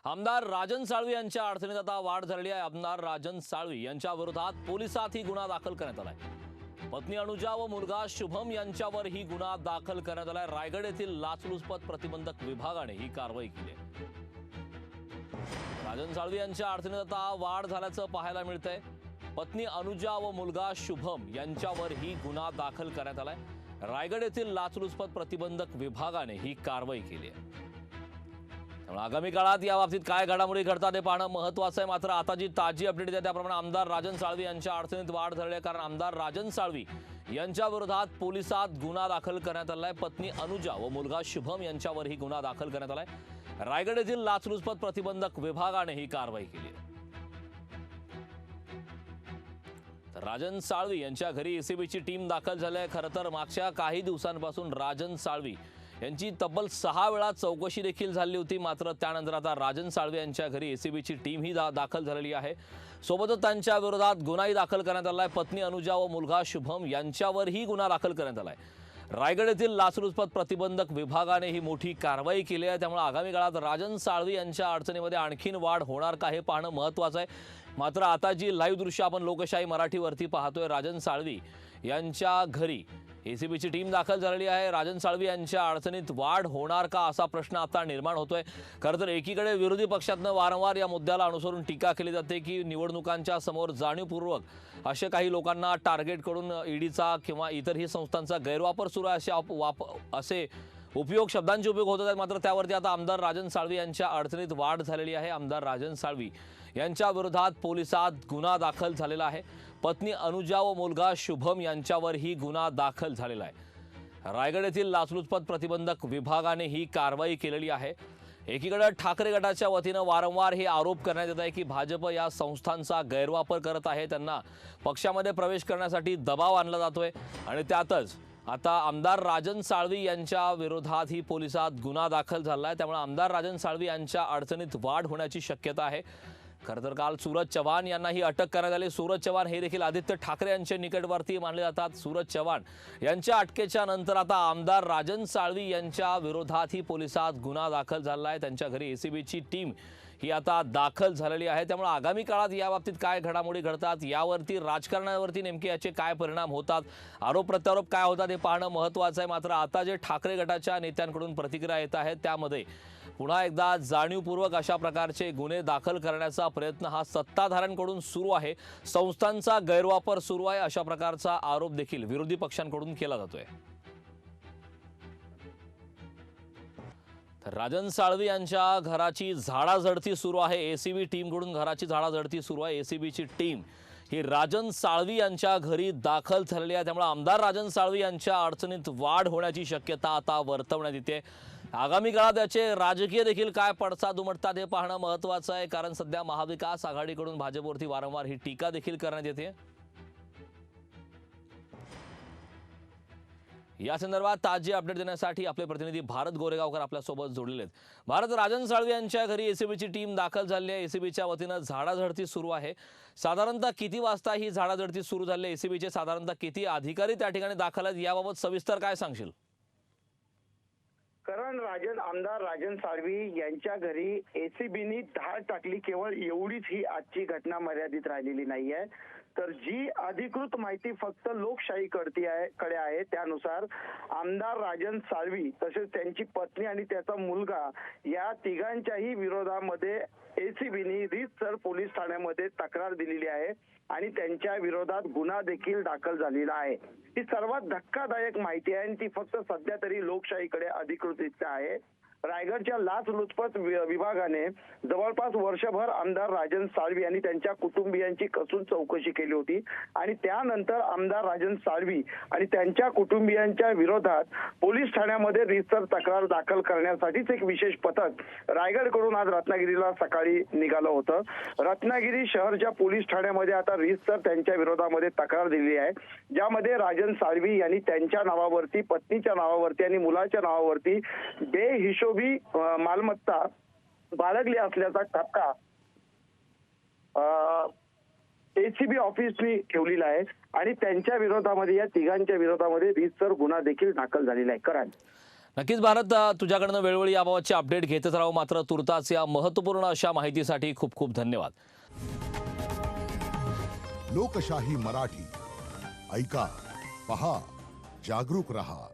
आमदार राजन साळवी यांच्या अडचणीत आता वाढ झाली आहे। आमदार राजन साळवी यांच्या विरोधात पोलिसात ही गुन्हा दाखल करण्यात आलाय। पत्नी अनुजा व मुलगा शुभम यांच्यावर ही गुन्हा दाखल करण्यात आलाय। रायगड येथील लाचलुचपत प्रतिबंधक विभागाने ही कारवाई केली आहे। राजन साळवी यांच्या अडचणीत आता वाढ झाल्याचं पाहायला मिळतंय। पत्नी अनुजा व मुलगा शुभम यांच्यावर ही गुन्हा दाखल करण्यात आलाय। रायगड येथील लाचलुचपत प्रतिबंधक विभागाने ही कारवाई केली आहे। आगामी काळात या बाबतीत काय घडामोडी घडतात हे पाहणं महत्त्वाचं आहे। मात्र आता जी ताजी अपडेट आहे त्याप्रमाणे आमदार राजन साळवी यांच्या अडचणीत वाढ झाली आहे, कारण आमदार राजन साळवी यांच्या विरोधात पोलिसात गुन्हा दाखल करण्यात आलाय। पत्नी अनुजा व मुलगा शुभम यांच्यावर ही गुन्हा दाखल करण्यात आलाय। रायगड येथील लाचलुचपत प्रतिबंधक विभागाने ही कारवाई केली आहे। तर राजन साळवी यांच्या घरी एसीबीची टीम दाखल झाली आहे। खरं तर मागच्या काही दिवसांपासून राजन साळवी यांची तब्बल 6 वेळा चौकशी देखील झाली होती। मात्र त्यानंतर आता राजन साळवी यांच्या घरी एसीबीची टीम ही दाखल झालेली आहे। सोबतच त्यांच्या विरोधात गुन्हाही दाखल करण्यात आलाय। पत्नी अनुजा व मुलगा शुभम यांच्यावरही गुन्हा दाखल करण्यात आलाय। रायगड येथील लाचलुचपत प्रतिबंधक विभागाने ही मोठी कारवाई केली आहे। त्यामुळे आगामी काळात राजन साळवी यांच्या अडचणीमध्ये आणखीन वाढ होणार का हे पाहणं महत्त्वाचं आहे। मात्र आता जी लाईव्ह दृश्य आपण लोकशाही मराठीवरती पाहतोय, राजन साळवी यांच्या घरी एसीबीची टीम दाखल झालेली आहे। राजन साळवी यांच्या अडचणीत वाढ होणार का असा प्रश्न आता निर्माण होतोय। खरं तर एकीकडे विरोधी पक्षातनं वारंवार या मुद्द्याला अनुसरून टीका केली जाते की निवडणुकांच्या समोर जाणीवपूर्वक असे काही लोकांना टार्गेट करून ईडीचा किंवा इतरही संस्थांचा गैरवापर सुरू आहे असे उपयोग शब्दांचे उपयोग होत आहेत। मात्र त्यावरती आता आमदार राजन साळवी यांच्या अडचणीत वाढ झालेली आहे। आमदार राजन साळवी यांच्या विरोधात पोलिसात गुन्हा दाखल झालेला आहे। पत्नी अनुजा व मुलगा शुभम यांच्यावर ही गुन्हा दाखल झालेला आहे। रायगड येथील लाचलुचपत प्रतिबंधक विभागाने ही कारवाई केलेली आहे। एकीकडे ठाकरे गटाच्या वतीनं वारंवार हे आरोप करण्यात येत आहे की भाजप या संस्थांचा गैरवापर करत आहे, त्यांना पक्षामध्ये प्रवेश करण्यासाठी दबाव आणला जातोय। आणि त्यातच आता आमदार राजन साळवी यांच्या विरोधात ही पोलिसात गुन्हा दाखल झाला आहे। त्यामुळे आमदार राजन साळवी यांच्या अडचणीत वाढ होण्याची शक्यता आहे। खरं तर काल सूरज चव्हाण यांनाही अटक करण्यात आली। सूरज चव्हाण हे देखील आदित्य ठाकरे यांचे निकटवर्ती मानले जातात। सूरज चव्हाण यांच्या अटकेच्या नंतर आता आमदार राजन साळवी यांच्या विरोधात ही पोलिसात गुन्हा दाखल झाला आहे। त्यांच्या घरी एसीबीची टीम ही आता दाखल झालेली आहे। त्यामुळे आगामी काळात या बाबतीत काय घडामोडी घडतात, यावरती राजकारणावरती नेमके याचे काय परिणाम होतात, आरोप प्रत्यारोप काय होतात हे पाहणं महत्त्वाचं आहे। मात्र आता जे ठाकरे गटाच्या नेत्यांकडून प्रतिक्रिया येत आहेत त्यामध्ये पुन्हा एकदा जाणीवपूर्वक अशा प्रकारचे गुन्हे दाखल करण्याचा प्रयत्न हा सत्ताधाऱ्यांकडून सुरू आहे, संस्थांचा गैरवापर सुरू आहे अशा प्रकारचा आरोप देखील विरोधी पक्षांकडून केला जातोय। तर राजन साळवी यांच्या घराची झाडाझडती सुरू आहे। एसीबी टीमकडून घराची झाडाझडती सुरू आहे। एसीबीची टीम ही राजन साळवी यांच्या घरी दाखल झालेली आहे। त्यामुळे आमदार राजन साळवी यांच्या अडचणीत वाढ होण्याची शक्यता आता वर्तवण्यात येते। आगामी काळात याचे राजकीय देखील काय पडसाद उमटतात हे पाहणं महत्त्वाचं आहे, कारण सध्या महाविकास आघाडीकडून भाजपवरती वारंवार ही टीका देखील करण्यात येते। या संदर्भात ताजी अपडेट देण्यासाठी आपले प्रतिनिधी भारत गोरेगावकर आपल्यासोबत जोडलेले आहेत। भारत, राजन साळवी यांच्या घरी एसीबीची टीम दाखल झाली आहे। एसीबीच्या वतीनं झाडाझडती सुरू आहे। साधारणतः किती वाजता ही झाडाझडती सुरू झाली? एसीबीचे साधारणतः किती अधिकारी त्या ठिकाणी दाखल आहेत, याबाबत सविस्तर काय सांगशील? कारण आमदार राजन साळवी यांच्या घरी एसीबीनी धाड टाकली, केवळ एवढीच ही आजची घटना मर्यादित राहिलेली नाहीये। तर जी अधिकृत माहिती फक्त लोकशाही कडे आहे त्यानुसार आमदार राजन साळवी तसेच त्यांची पत्नी आणि त्याचा मुलगा या तिघांच्याही विरोधामध्ये एसीबीनी रीतसर पोलीस ठाण्यामध्ये तक्रार दिलेली आहे आणि त्यांच्या विरोधात गुन्हा देखील दाखल झालेला आहे। ही सर्वात धक्कादायक माहिती आहे आणि ती फक्त सध्या तरी लोकशाहीकडे अधिकृतरित्या आहे। रायगडच्या लाचलुचपत विभागाने जवळपास वर्षभर आमदार राजन साळवी आणि त्यांच्या कुटुंबियांची कसून चौकशी केली होती आणि त्यानंतर आमदार राजन साळवी आणि त्यांच्या कुटुंबियांच्या विरोधात पोलीस ठाण्यामध्ये रीतसर तक्रार दाखल करण्यासाठीच एक विशेष पथक रायगडकडून आज रत्नागिरीला सकाळी निघालं होतं। रत्नागिरी शहरच्या पोलीस ठाण्यामध्ये आता रीतसर त्यांच्या विरोधामध्ये तक्रार दिली आहे, ज्यामध्ये राजन साळवी यांनी त्यांच्या नावावरती, पत्नीच्या नावावरती आणि मुलाच्या नावावरती बेहिशोबी मालमत्ता बाळगली असल्याचा ठपका एसीबी ऑफिसने ठेवलेला आहे आणि त्यांच्या विरोधामध्ये, या तिघांच्या विरोधामध्ये रीतसर गुन्हा देखील दाखल झालेला आहे। करा नक्कीच भारत, तुझ्याकडनं वेळोवेळी याबाबतचे अपडेट घेतच राहू. मात्र तुर्तास या महत्त्वपूर्ण अशा माहितीसाठी खूप खूप धन्यवाद. लोकशाही मराठी ऐका, पहा, जागरूक रहा.